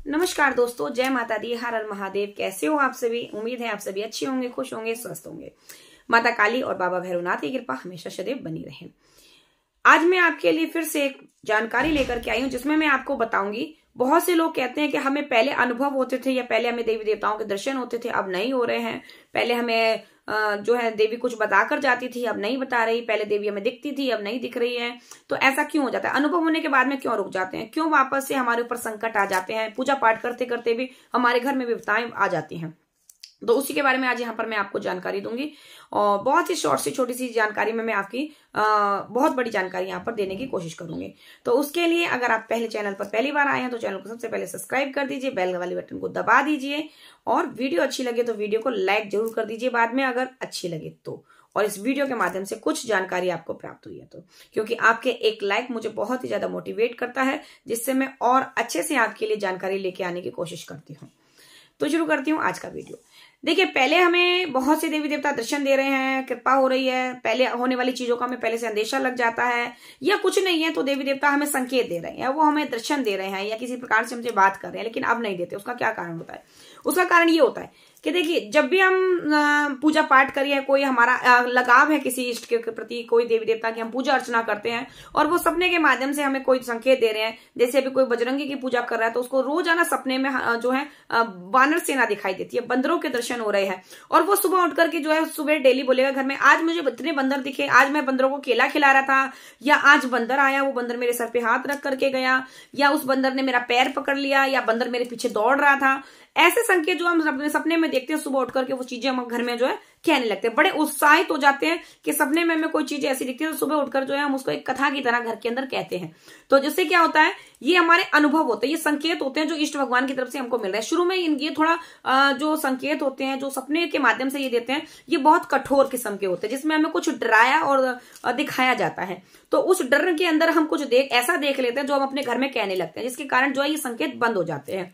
नमस्कार दोस्तों, जय माता दी, हर हर महादेव। कैसे हो आप सभी? उम्मीद है आप सभी अच्छे होंगे, खुश होंगे, स्वस्थ होंगे। माता काली और बाबा भैरवनाथ की कृपा हमेशा सदैव बनी रहे। आज मैं आपके लिए फिर से एक जानकारी लेकर के आई हूं, जिसमें मैं आपको बताऊंगी। बहुत से लोग कहते हैं कि हमें पहले अनुभव होते थे या पहले हमें देवी देवताओं के दर्शन होते थे, अब नहीं हो रहे हैं। पहले हमें जो है देवी कुछ बताकर जाती थी, अब नहीं बता रही। पहले देवी हमें दिखती थी, अब नहीं दिख रही है। तो ऐसा क्यों हो जाता है? अनुभव होने के बाद में क्यों रुक जाते हैं? क्यों वापस से हमारे ऊपर संकट आ जाते हैं? पूजा पाठ करते करते भी हमारे घर में विपदाएं आ जाती हैं। तो उसी के बारे में आज यहाँ पर मैं आपको जानकारी दूंगी, और बहुत ही शॉर्ट सी छोटी सी जानकारी में मैं आपकी बहुत बड़ी जानकारी यहाँ पर देने की कोशिश करूंगी। तो उसके लिए अगर आप पहले चैनल पर पहली बार आए हैं तो चैनल को सबसे पहले सब्सक्राइब कर दीजिए, बेल वाले बटन को दबा दीजिए, और वीडियो अच्छी लगे तो वीडियो को लाइक जरूर कर दीजिए बाद में, अगर अच्छी लगे तो। और इस वीडियो के माध्यम से कुछ जानकारी आपको प्राप्त हुई है तो, क्योंकि आपके एक लाइक मुझे बहुत ही ज्यादा मोटिवेट करता है, जिससे मैं और अच्छे से आपके लिए जानकारी लेके आने की कोशिश करती हूँ। तो शुरू करती हूँ आज का वीडियो। देखिए, पहले हमें बहुत से देवी देवता दर्शन दे रहे हैं, कृपा हो रही है, पहले होने वाली चीजों का हमें पहले से अंदेशा लग जाता है, या कुछ नहीं है तो देवी देवता हमें संकेत दे रहे हैं, या वो हमें दर्शन दे रहे हैं, या किसी प्रकार से हमसे बात कर रहे हैं, लेकिन अब नहीं देते। उसका क्या कारण होता है? उसका कारण ये होता है कि देखिए, जब भी हम पूजा पाठ करिए, कोई हमारा लगाव है किसी इष्ट के प्रति, कोई देवी देवता की हम पूजा अर्चना करते हैं, और वो सपने के माध्यम से हमें कोई संकेत दे रहे हैं। जैसे अभी कोई बजरंगी की पूजा कर रहा है तो उसको रोजाना सपने में जो है वानर सेना दिखाई देती है, बंदरों के दर्शन हो रहे हैं, और वो सुबह उठ करके जो है सुबह डेली बोलेगा घर में, आज मुझे इतने बंदर दिखे, आज मैं बंदरों को केला खिला रहा था, या आज बंदर आया, वो बंदर मेरे सर पे हाथ रख करके गया, या उस बंदर ने मेरा पैर पकड़ लिया, या बंदर मेरे पीछे दौड़ रहा था। ऐसे संकेत जो हम सपने में देखते हैं, सुबह उठ करके वो चीजें हम घर में जो है कहने लगते हैं, बड़े उत्साहित हो जाते हैं कि सपने में हमें कोई चीज ऐसी दिखती है, तो सुबह उठकर जो है हम उसको एक कथा की तरह घर के अंदर कहते हैं। तो जिससे क्या होता है, ये हमारे अनुभव होते हैं, ये संकेत होते हैं जो इष्ट भगवान की तरफ से हमको मिल रहा है। शुरू में ये थोड़ा जो संकेत होते हैं, जो सपने के माध्यम से ये देते हैं, ये बहुत कठोर किस्म के होते हैं, जिसमें हमें कुछ डराया और दिखाया जाता है। तो उस डर के अंदर हम कुछ ऐसा देख लेते हैं जो हम अपने घर में कहने लगते हैं, जिसके कारण जो है ये संकेत बंद हो जाते हैं।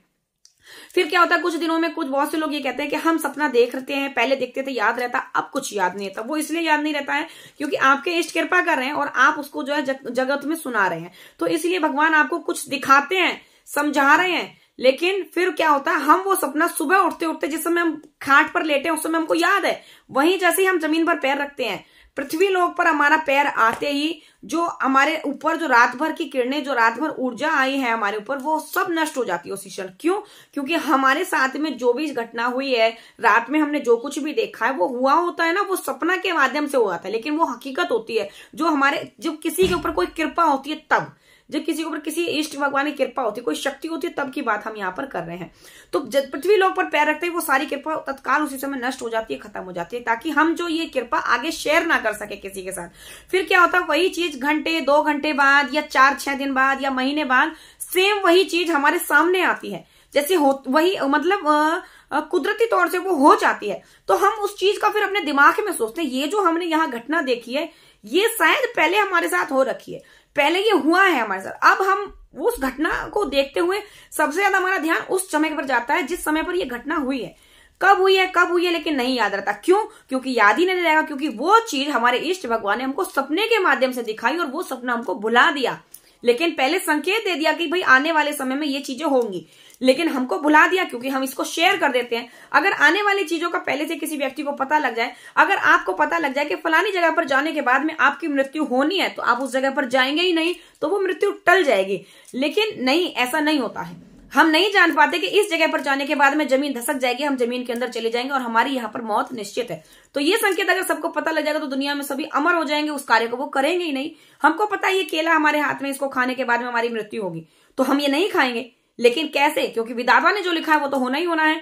फिर क्या होता है, कुछ दिनों में बहुत से लोग ये कहते हैं कि हम सपना देख रहे हैं, पहले देखते थे याद रहता, अब कुछ याद नहीं रहता। वो इसलिए याद नहीं रहता है क्योंकि आपके इष्ट कृपा कर रहे हैं और आप उसको जो है जगत में सुना रहे हैं। तो इसलिए भगवान आपको कुछ दिखाते हैं, समझा रहे हैं, लेकिन फिर क्या होता है, हम वो सपना सुबह उठते उठते, जिस समय हम खाट पर लेटे हैं उस समय हमको याद है, वहीं जैसे ही हम जमीन पर पैर रखते हैं, पृथ्वी लोक पर हमारा पैर आते ही जो हमारे ऊपर जो रात भर की किरणें, जो रात भर ऊर्जा आई है हमारे ऊपर, वो सब नष्ट हो जाती है उसी क्षण। क्यों? क्योंकि हमारे साथ में जो भी घटना हुई है, रात में हमने जो कुछ भी देखा है, वो हुआ होता है ना, वो सपना के माध्यम से हुआ था, लेकिन वो हकीकत होती है जब किसी के ऊपर कोई कृपा होती है, तब जब किसी के ऊपर किसी इष्ट भगवान की कृपा होती है, कोई शक्ति होती है, तब की बात हम यहाँ पर कर रहे हैं। तो जब पृथ्वी लोक पर पैर रखते ही वो सारी कृपा तत्काल उसी समय नष्ट हो जाती है, खत्म हो जाती है, ताकि हम जो ये कृपा आगे शेयर ना कर सके किसी के साथ। फिर क्या होता है, वही चीज घंटे 2 घंटे बाद, या 4-6 दिन बाद, या महीने बाद सेम वही चीज हमारे सामने आती है, जैसे वही मतलब कुदरती तौर से वो हो जाती है। तो हम उस चीज का फिर अपने दिमाग में सोचते हैं, ये जो हमने यहाँ घटना देखी है, ये शायद पहले हमारे साथ हो रखी है, पहले ये हुआ है हमारे साथ। अब हम उस घटना को देखते हुए सबसे ज्यादा हमारा ध्यान उस समय पर जाता है जिस समय पर ये घटना हुई है। कब हुई है लेकिन नहीं याद रहता। क्यों? क्योंकि याद ही नहीं रहेगा, क्योंकि वो चीज हमारे इष्ट भगवान ने हमको सपने के माध्यम से दिखाई, और वो सपना हमको भुला दिया, लेकिन पहले संकेत दे दिया कि भाई आने वाले समय में ये चीजें होंगी, लेकिन हमको भुला दिया क्योंकि हम इसको शेयर कर देते हैं। अगर आने वाली चीजों का पहले से किसी व्यक्ति को पता लग जाए, अगर आपको पता लग जाए कि फलानी जगह पर जाने के बाद में आपकी मृत्यु होनी है, तो आप उस जगह पर जाएंगे ही नहीं, तो वो मृत्यु टल जाएगी। लेकिन नहीं, ऐसा नहीं होता है। हम नहीं जान पाते कि इस जगह पर जाने के बाद में जमीन धसक जाएगी, हम जमीन के अंदर चले जाएंगे और हमारी यहाँ पर मौत निश्चित है। तो ये संकेत अगर सबको पता लग जाएगा तो दुनिया में सभी अमर हो जाएंगे, उस कार्य को वो करेंगे ही नहीं। हमको पता है ये केला हमारे हाथ में, इसको खाने के बाद में हमारी मृत्यु होगी, तो हम ये नहीं खाएंगे। लेकिन कैसे? क्योंकि विधाता ने जो लिखा है वो तो होना ही होना है।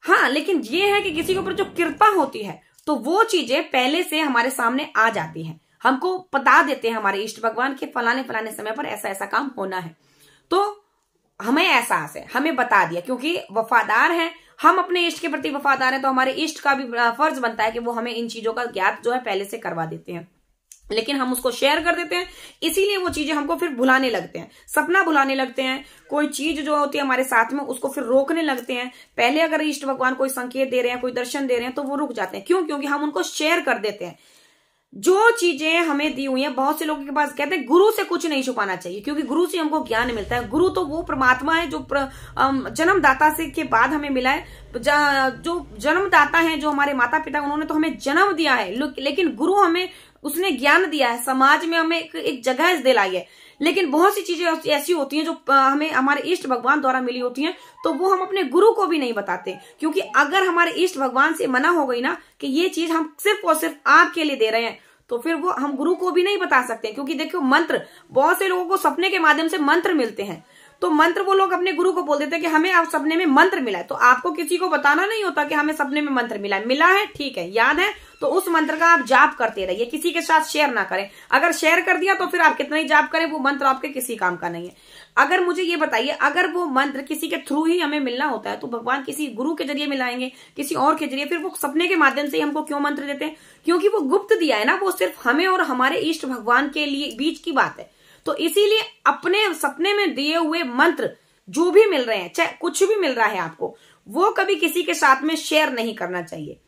हाँ, लेकिन ये है कि किसी के ऊपर जो कृपा होती है, तो वो चीजें पहले से हमारे सामने आ जाती हैं, हमको बता देते हैं हमारे इष्ट भगवान के फलाने फलाने समय पर ऐसा ऐसा काम होना है। तो हमें एहसास है, हमें बता दिया, क्योंकि वफादार हैं हम, अपने इष्ट के प्रति वफादार हैं, तो हमारे इष्ट का भी फर्ज बनता है कि वो हमें इन चीजों का ज्ञात जो है पहले से करवा देते हैं, लेकिन हम उसको शेयर कर देते हैं। इसीलिए वो चीजें हमको फिर भुलाने लगते हैं, सपना भुलाने लगते हैं, कोई चीज जो होती है हमारे साथ में उसको फिर रोकने लगते हैं। पहले अगर इष्ट भगवान कोई संकेत दे रहे हैं, कोई दर्शन दे रहे हैं, तो वो रुक जाते हैं। क्यों? क्योंकि हम उनको शेयर कर देते हैं। जो चीजें हमें दी हुई हैं, बहुत से लोगों के पास कहते हैं गुरु से कुछ नहीं छुपाना चाहिए, क्योंकि गुरु से हमको ज्ञान मिलता है। गुरु तो वो परमात्मा है जो जन्मदाता से के बाद हमें मिला है। जो जन्मदाता है, जो हमारे माता पिता, उन्होंने तो हमें जन्म दिया है, लेकिन गुरु हमें उसने ज्ञान दिया है, समाज में हमें एक जगह दिलाई है। लेकिन बहुत सी चीजें ऐसी होती हैं जो हमें हमारे इष्ट भगवान द्वारा मिली होती हैं, तो वो हम अपने गुरु को भी नहीं बताते, क्योंकि अगर हमारे इष्ट भगवान से मना हो गई ना कि ये चीज हम सिर्फ और सिर्फ आपके लिए दे रहे हैं, तो फिर वो हम गुरु को भी नहीं बता सकते। क्योंकि देखो, मंत्र, बहुत से लोगों को सपने के माध्यम से मंत्र मिलते हैं, तो मंत्र वो लोग अपने गुरु को बोल देते हैं कि हमें आप सपने में मंत्र मिला है। तो आपको किसी को बताना नहीं होता कि हमें सपने में मंत्र मिला है, ठीक है, याद है, तो उस मंत्र का आप जाप करते रहिए, किसी के साथ शेयर ना करें। अगर शेयर कर दिया तो फिर आप कितना ही जाप करें, वो मंत्र आपके किसी काम का नहीं है। अगर मुझे ये बताइए, अगर वो मंत्र किसी के थ्रू ही हमें मिलना होता है, तो भगवान किसी गुरु के जरिए मिलाएंगे, किसी और के जरिए, फिर वो सपने के माध्यम से ही हमको क्यों मंत्र देते हैं? क्योंकि वो गुप्त दिया है ना, वो सिर्फ हमें और हमारे इष्ट भगवान के लिए बीच की बात है। तो इसीलिए अपने सपने में दिए हुए मंत्र जो भी मिल रहे हैं, चाहे कुछ भी मिल रहा है आपको, वो कभी किसी के साथ में शेयर नहीं करना चाहिए।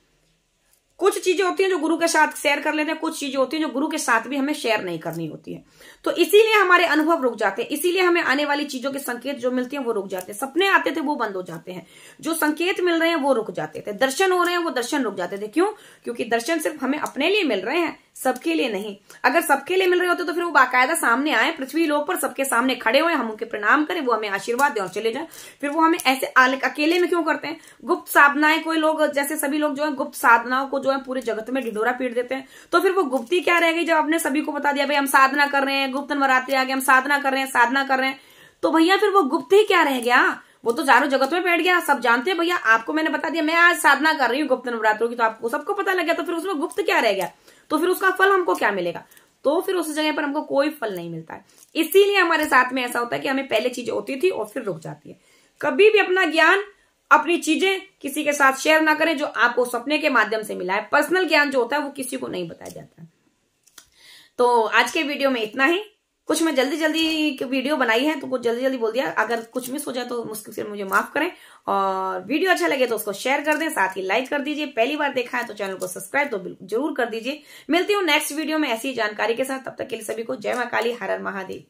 कुछ चीजें होती हैं जो गुरु के साथ शेयर कर लेते हैं, कुछ चीजें होती हैं जो गुरु के साथ भी हमें शेयर नहीं करनी होती है। तो इसीलिए हमारे अनुभव रुक जाते हैं, इसीलिए हमें आने वाली चीजों के संकेत जो मिलते हैं वो रुक जाते हैं। सपने आते थे वो बंद हो जाते हैं, जो संकेत मिल रहे हैं वो रुक जाते थे, दर्शन हो रहे हैं वो दर्शन रुक जाते थे। क्यों? क्योंकि दर्शन सिर्फ हमें अपने लिए मिल रहे हैं, सबके लिए नहीं। अगर सबके लिए मिल रहे होते तो फिर वो बाकायदा सामने आए, पृथ्वी लोक पर सबके सामने खड़े हुए, हम उनके प्रणाम करें, वो हमें आशीर्वाद दें और चले जाए। फिर वो हमें ऐसे अकेले में क्यों करते हैं? गुप्त साधनाएं, कोई लोग, जैसे सभी लोग जो है गुप्त साधनाओं को जो है पूरे जगत में ढिढोरा पीट देते हैं, तो फिर वो गुप्ती क्या रह गई? जब आपने सभी को बता दिया भाई हम साधना कर रहे हैं, गुप्त नवरात्रि आ गए, हम साधना कर रहे हैं, साधना कर रहे हैं, तो भैया फिर वो गुप्त ही क्या रह गया? वो तो चारों जगत में बैठ गया, सब जानते हैं भैया, आपको मैंने बता दिया मैं आज साधना कर रही हूँ गुप्त नवरात्रों की, तो आपको सबको पता लग गया, तो फिर उसमें गुप्त क्या रह गया? तो फिर उसका फल हमको क्या मिलेगा? तो फिर उस जगह पर हमको कोई फल नहीं मिलता है। इसीलिए हमारे साथ में ऐसा होता है कि हमें पहले चीजें होती थी और फिर रुक जाती है। कभी भी अपना ज्ञान, अपनी चीजें किसी के साथ शेयर ना करें जो आपको सपने के माध्यम से मिला है। पर्सनल ज्ञान जो होता है वो किसी को नहीं बताया जाता है। तो आज के वीडियो में इतना ही। कुछ मैं जल्दी वीडियो बनाई है तो कुछ जल्दी बोल दिया, अगर कुछ मिस हो जाए तो मुझसे मुझे माफ करें, और वीडियो अच्छा लगे तो उसको शेयर कर दें, साथ ही लाइक कर दीजिए। पहली बार देखा है तो चैनल को सब्सक्राइब तो जरूर कर दीजिए। मिलती हूँ नेक्स्ट वीडियो में ऐसी जानकारी के साथ, तब तक के लिए सभी को जय मां काली, हर हर महादेव।